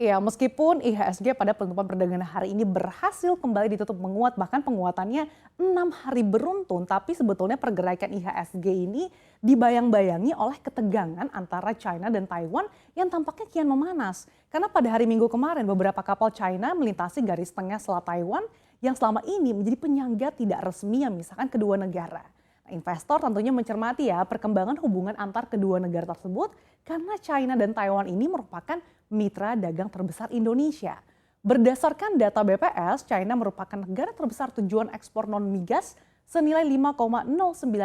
Ya, meskipun IHSG pada penutupan perdagangan hari ini berhasil kembali ditutup menguat, bahkan penguatannya 6 hari beruntun, tapi sebetulnya pergerakan IHSG ini dibayang-bayangi oleh ketegangan antara China dan Taiwan yang tampaknya kian memanas. Karena pada hari Minggu kemarin beberapa kapal China melintasi garis tengah Selat Taiwan yang selama ini menjadi penyangga tidak resmi yang memisahkan kedua negara. Investor tentunya mencermati ya perkembangan hubungan antar kedua negara tersebut karena China dan Taiwan ini merupakan mitra dagang terbesar Indonesia. Berdasarkan data BPS, China merupakan negara terbesar tujuan ekspor non-migas senilai 5,09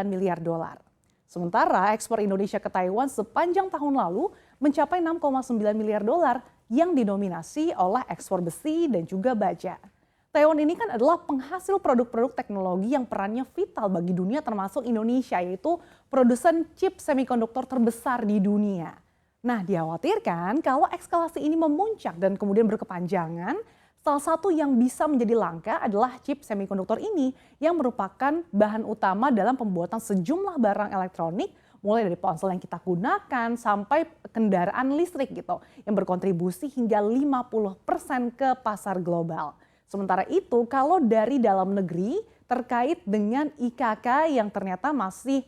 miliar dolar. Sementara ekspor Indonesia ke Taiwan sepanjang tahun lalu mencapai 6,9 miliar dolar yang didominasi oleh ekspor besi dan juga baja. Taiwan ini kan adalah penghasil produk-produk teknologi yang perannya vital bagi dunia termasuk Indonesia, yaitu produsen chip semikonduktor terbesar di dunia. Nah, dikhawatirkan kalau eskalasi ini memuncak dan kemudian berkepanjangan, salah satu yang bisa menjadi langka adalah chip semikonduktor ini yang merupakan bahan utama dalam pembuatan sejumlah barang elektronik mulai dari ponsel yang kita gunakan sampai kendaraan listrik gitu yang berkontribusi hingga 50% ke pasar global. Sementara itu, kalau dari dalam negeri terkait dengan IKK yang ternyata masih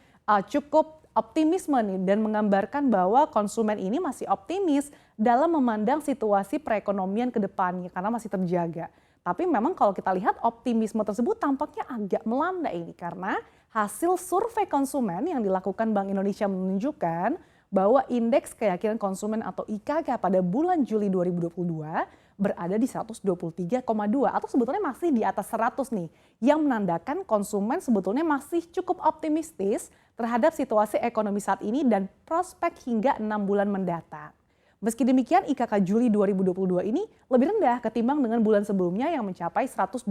cukup optimisme nih dan menggambarkan bahwa konsumen ini masih optimis dalam memandang situasi perekonomian ke depannya karena masih terjaga. Tapi memang kalau kita lihat optimisme tersebut tampaknya agak melanda ini karena hasil survei konsumen yang dilakukan Bank Indonesia menunjukkan bahwa indeks keyakinan konsumen atau IKK pada bulan Juli 2022 berada di 123,2 atau sebetulnya masih di atas 100 nih, yang menandakan konsumen sebetulnya masih cukup optimistis terhadap situasi ekonomi saat ini dan prospek hingga 6 bulan mendatang. Meski demikian IKK Juli 2022 ini lebih rendah ketimbang dengan bulan sebelumnya yang mencapai 128,2.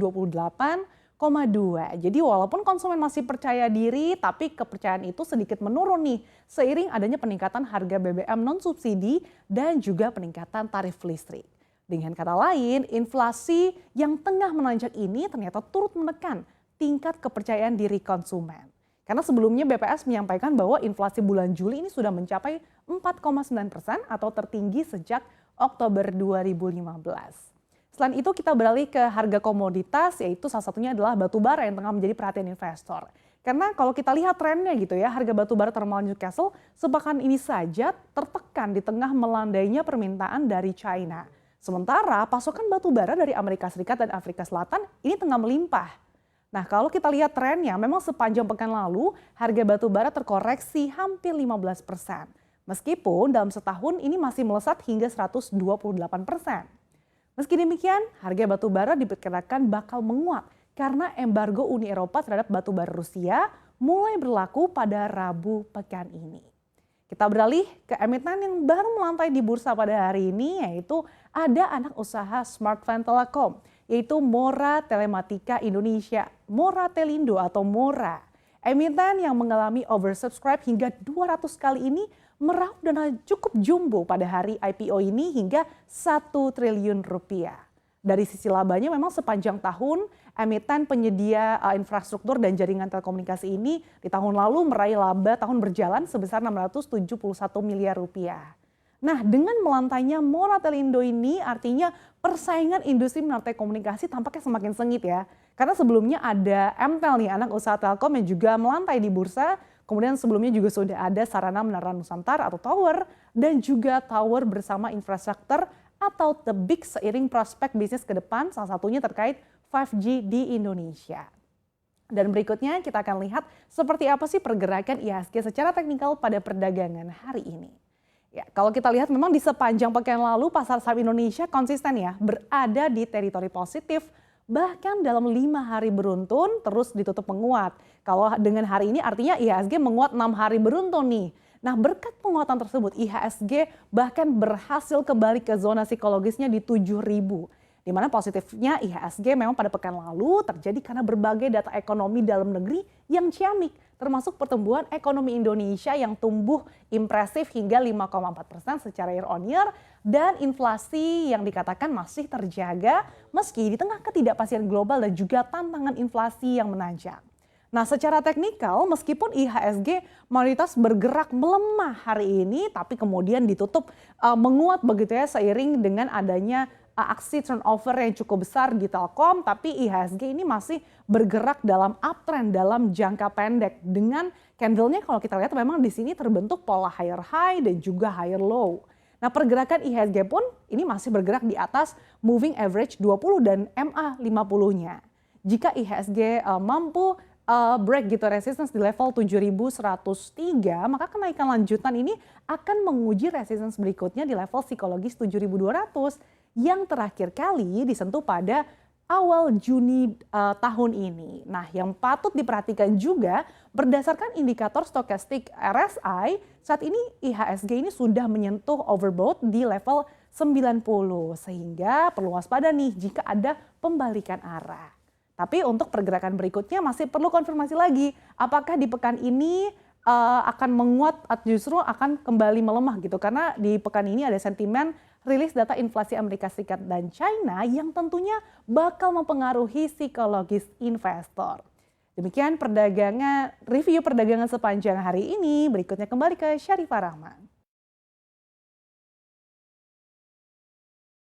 Jadi walaupun konsumen masih percaya diri, tapi kepercayaan itu sedikit menurun nih seiring adanya peningkatan harga BBM non subsidi dan juga peningkatan tarif listrik. Dengan kata lain, inflasi yang tengah menanjak ini ternyata turut menekan tingkat kepercayaan diri konsumen. Karena sebelumnya BPS menyampaikan bahwa inflasi bulan Juli ini sudah mencapai 4,9% atau tertinggi sejak Oktober 2015. Selain itu kita beralih ke harga komoditas, yaitu salah satunya adalah batu bara yang tengah menjadi perhatian investor. Karena kalau kita lihat trennya gitu ya, harga batu bara termal Newcastle sepekan ini saja tertekan di tengah melandainya permintaan dari China. Sementara pasokan batu bara dari Amerika Serikat dan Afrika Selatan ini tengah melimpah. Nah, kalau kita lihat trennya, memang sepanjang pekan lalu harga batu bara terkoreksi hampir 15%. Meskipun dalam setahun ini masih melesat hingga 128%. Meski demikian, harga batu bara diperkirakan bakal menguat karena embargo Uni Eropa terhadap batu bara Rusia mulai berlaku pada Rabu pekan ini. Kita beralih ke emiten yang baru melantai di bursa pada hari ini, yaitu ada anak usaha smartphone Telekom, yaitu Mora Telematika Indonesia, Mora Telindo atau Mora. Emiten yang mengalami oversubscribe hingga 200 kali ini meraup dana cukup jumbo pada hari IPO ini hingga 1 triliun rupiah. Dari sisi labanya memang sepanjang tahun emiten penyedia infrastruktur dan jaringan telekomunikasi ini di tahun lalu meraih laba tahun berjalan sebesar 671 miliar rupiah. Nah, dengan melantainya Mora Telindo ini artinya persaingan industri menara telekomunikasi tampaknya semakin sengit ya. Karena sebelumnya ada MTEL nih, anak usaha Telkom yang juga melantai di bursa. Kemudian sebelumnya juga sudah ada Sarana Menara Nusantara atau Tower dan juga Tower bersama infrastruktur atau The Big seiring prospek bisnis ke depan, salah satunya terkait 5G di Indonesia. Dan berikutnya kita akan lihat seperti apa sih pergerakan IHSG secara teknikal pada perdagangan hari ini. Ya, kalau kita lihat memang di sepanjang pekan lalu pasar saham Indonesia konsisten ya berada di teritori positif, bahkan dalam 5 hari beruntun terus ditutup menguat. Kalau dengan hari ini artinya IHSG menguat 6 hari beruntun nih. Nah, berkat penguatan tersebut IHSG bahkan berhasil kembali ke zona psikologisnya di 7.000. Di mana positifnya IHSG memang pada pekan lalu terjadi karena berbagai data ekonomi dalam negeri yang ciamik, termasuk pertumbuhan ekonomi Indonesia yang tumbuh impresif hingga 5,4% secara year on year dan inflasi yang dikatakan masih terjaga meski di tengah ketidakpastian global dan juga tantangan inflasi yang menanjak. Nah, secara teknikal meskipun IHSG mayoritas bergerak melemah hari ini, tapi kemudian ditutup menguat begitu ya seiring dengan adanya aksi turnover yang cukup besar di Telkom, tapi IHSG ini masih bergerak dalam uptrend dalam jangka pendek dengan candlenya kalau kita lihat memang di sini terbentuk pola higher high dan juga higher low. Nah, pergerakan IHSG pun ini masih bergerak di atas moving average 20 dan MA 50-nya. Jika IHSG mampu break gitu resistance di level 7.103, maka kenaikan lanjutan ini akan menguji resistance berikutnya di level psikologis 7.200 yang terakhir kali disentuh pada awal Juni tahun ini. Nah, yang patut diperhatikan juga berdasarkan indikator stokastik RSI, saat ini IHSG ini sudah menyentuh overbought di level 90 sehingga perlu waspada nih jika ada pembalikan arah. Tapi untuk pergerakan berikutnya masih perlu konfirmasi lagi. Apakah di pekan ini akan menguat atau justru akan kembali melemah gitu. Karena di pekan ini ada sentimen rilis data inflasi Amerika Serikat dan China yang tentunya bakal mempengaruhi psikologis investor. Demikian review perdagangan sepanjang hari ini. Berikutnya kembali ke Syarifah Rahman.